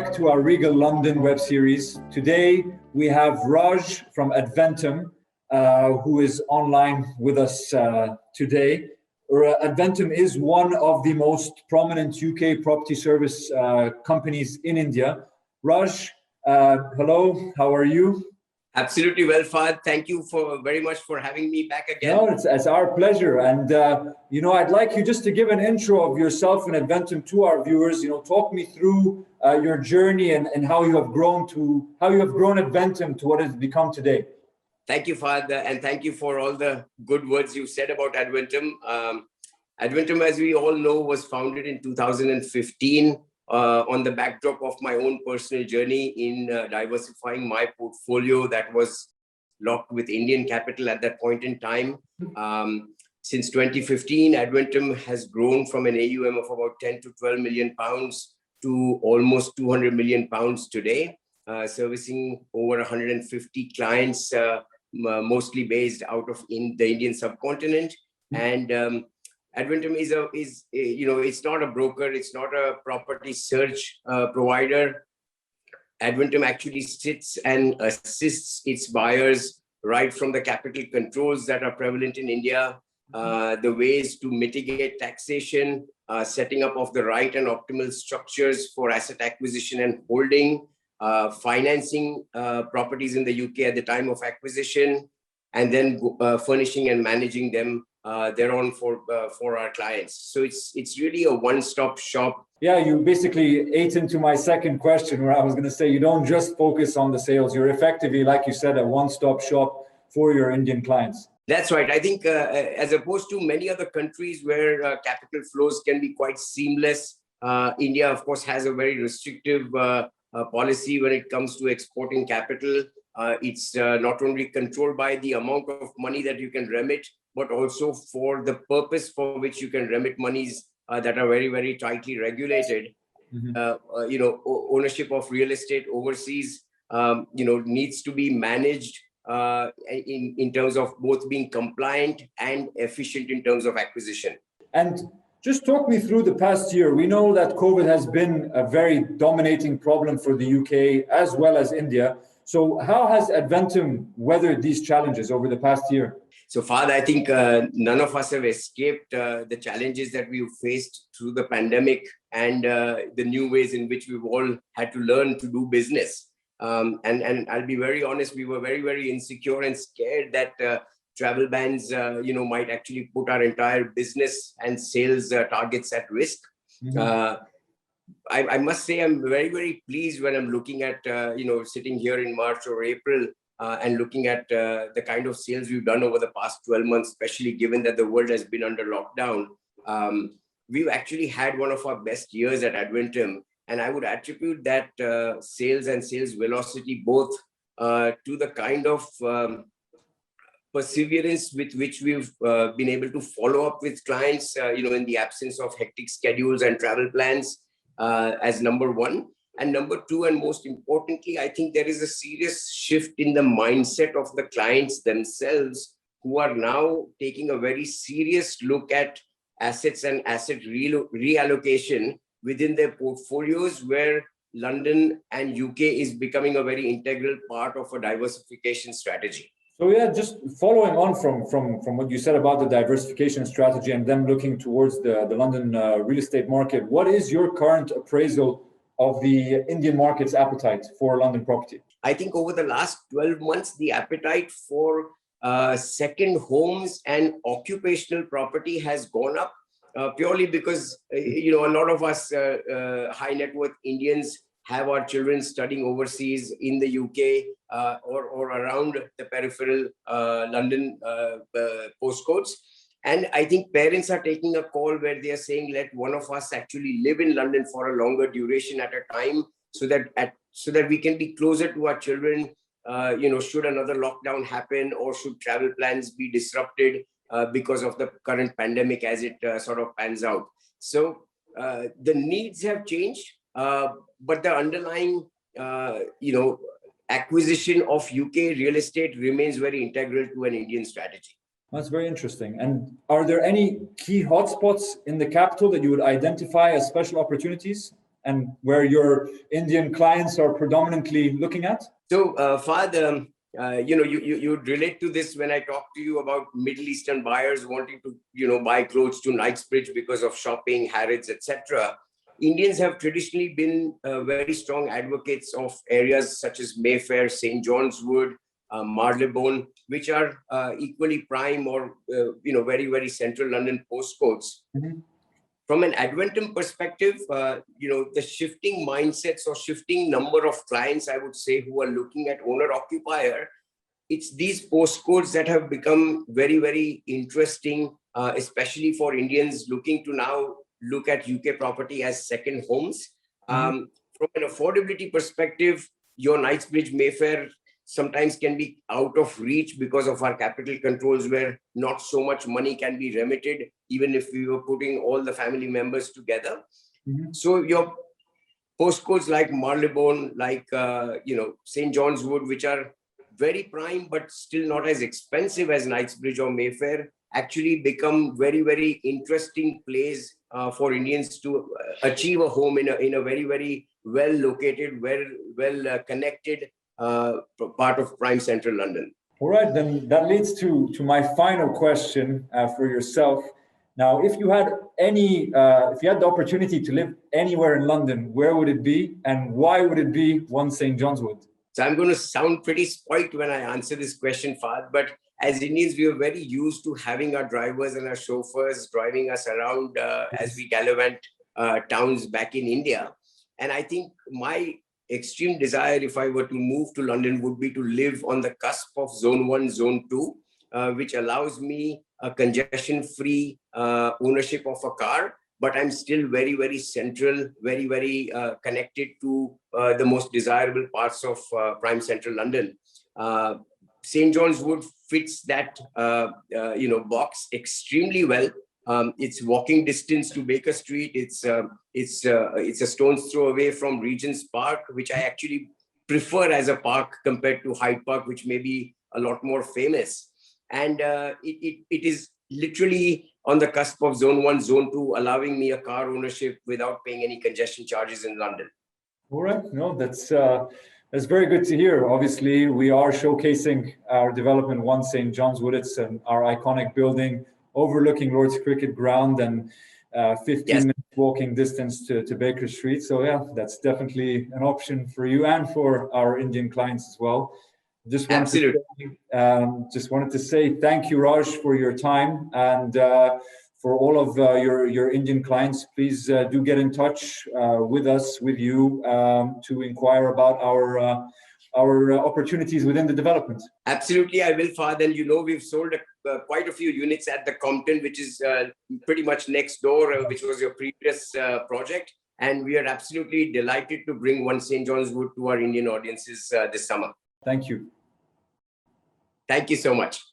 back to our Regal London web series. Today we have Raj from Adventum, who is online with us today. Adventum is one of the most prominent UK property service companies in India. Raj, hello, how are you? Absolutely well, Fahd. Thank you very much for having me back again. No, it's our pleasure. And, I'd like you just to give an intro of yourself and Adventum to our viewers. Talk me through your journey and how you have grown Adventum to what it's become today. Thank you, Fahd, and thank you for all the good words you said about Adventum. Adventum, as we all know, was founded in 2015 on the backdrop of my own personal journey in diversifying my portfolio that was locked with Indian capital at that point in time. Since 2015, Adventum has grown from an AUM of about 10 to 12 million pounds to almost 200 million pounds today, servicing over 150 clients, mostly based out of the Indian subcontinent. And Adventum is it's not a broker, it's not a property search provider. Adventum actually sits and assists its buyers right from the capital controls that are prevalent in India, the ways to mitigate taxation, setting up of the right and optimal structures for asset acquisition and holding, financing properties in the UK at the time of acquisition, and then furnishing and managing them thereon for our clients. So it's really a one-stop shop. Yeah, you basically ate into my second question, where I was going to say you don't just focus on the sales. You're effectively, like you said, a one-stop shop for your Indian clients. That's right. I think as opposed to many other countries where capital flows can be quite seamless, India, of course, has a very restrictive policy when it comes to exporting capital. It's not only controlled by the amount of money that you can remit, but also for the purpose for which you can remit monies that are very, very tightly regulated. Ownership of real estate overseas, needs to be managed in terms of both being compliant and efficient in terms of acquisition. And just talk me through the past year. We know that COVID has been a very dominating problem for the UK as well as India. So how has Adventum weathered these challenges over the past year? So far, I think none of us have escaped the challenges that we've faced through the pandemic and the new ways in which we've all had to learn to do business. And I'll be very honest, we were very, very insecure and scared that travel bans, might actually put our entire business and sales targets at risk. I must say I'm very, very pleased when I'm looking at, sitting here in March or April and looking at the kind of sales we've done over the past 12 months, especially given that the world has been under lockdown. We've actually had one of our best years at Adventum. And I would attribute that sales and sales velocity both to the kind of perseverance with which we've been able to follow up with clients, in the absence of hectic schedules and travel plans as number one. And number two, and most importantly, I think there is a serious shift in the mindset of the clients themselves, who are now taking a very serious look at assets and asset reallocation within their portfolios, where London and UK is becoming a very integral part of a diversification strategy. So yeah, just following on from what you said about the diversification strategy and then looking towards the London real estate market, what is your current appraisal of the Indian market's appetite for London property? I think over the last 12 months, the appetite for second homes and occupational property has gone up purely because, a lot of us high net worth Indians have our children studying overseas in the UK or around the peripheral London postcodes. And I think parents are taking a call where they are saying, let one of us actually live in London for a longer duration at a time so that we can be closer to our children, should another lockdown happen or should travel plans be disrupted because of the current pandemic as it sort of pans out. So the needs have changed, but the underlying, acquisition of UK real estate remains very integral to an Indian strategy. That's very interesting. And are there any key hotspots in the capital that you would identify as special opportunities? and where your Indian clients are predominantly looking at? So, Fahd, you relate to this when I talk to you about Middle Eastern buyers wanting to, buy clothes to Knightsbridge because of shopping, Harrods, etc. Indians have traditionally been very strong advocates of areas such as Mayfair, St. John's Wood, Marylebone, which are equally prime or, very, very central London postcodes. Mm-hmm. From an Adventum perspective, the shifting mindsets or shifting number of clients, I would say, who are looking at owner-occupier, it's these postcodes that have become very, very interesting, especially for Indians looking to now look at UK property as second homes. Mm-hmm. From an affordability perspective, your Knightsbridge, Mayfair sometimes can be out of reach because of our capital controls, where not so much money can be remitted, even if we were putting all the family members together. Mm-hmm. So your postcodes like Marylebone, like St. John's Wood, which are very prime but still not as expensive as Knightsbridge or Mayfair, actually become very, very interesting place for Indians to achieve a home in a very, very well located, well connected part of prime central London. All right, then that leads to my final question for yourself. Now, if you had the opportunity to live anywhere in London, where would it be, and why would it be 1 St. John's Wood? So I'm going to sound pretty spoilt when I answer this question, Fahd, but as Indians, we are very used to having our drivers and our chauffeurs driving us around as we gallivant towns back in India. And I think my extreme desire, if I were to move to London, would be to live on the cusp of Zone 1, Zone 2, which allows me a congestion-free ownership of a car, but I'm still very, very central, very, very connected to the most desirable parts of prime central London. St. John's Wood fits that box extremely well. It's walking distance to Baker Street. It's a stone's throw away from Regent's Park, which I actually prefer as a park compared to Hyde Park, which may be a lot more famous. And it is literally on the cusp of Zone 1, Zone 2, allowing me a car ownership without paying any congestion charges in London. All right, no, that's very good to hear. Obviously, we are showcasing our development 1 St. John's Wood. It's our iconic building overlooking Lord's Cricket Ground and 15-minute walking distance to Baker Street. So yeah, that's definitely an option for you and for our Indian clients as well. Just wanted to say thank you, Raj, for your time, and for all of your Indian clients. Please do get in touch with you, to inquire about our opportunities within the development. Absolutely, I will, Fahd. And we've sold quite a few units at the Compton, which is pretty much next door, which was your previous project. And we are absolutely delighted to bring 1 St. John's Wood to our Indian audiences this summer. Thank you. Thank you so much.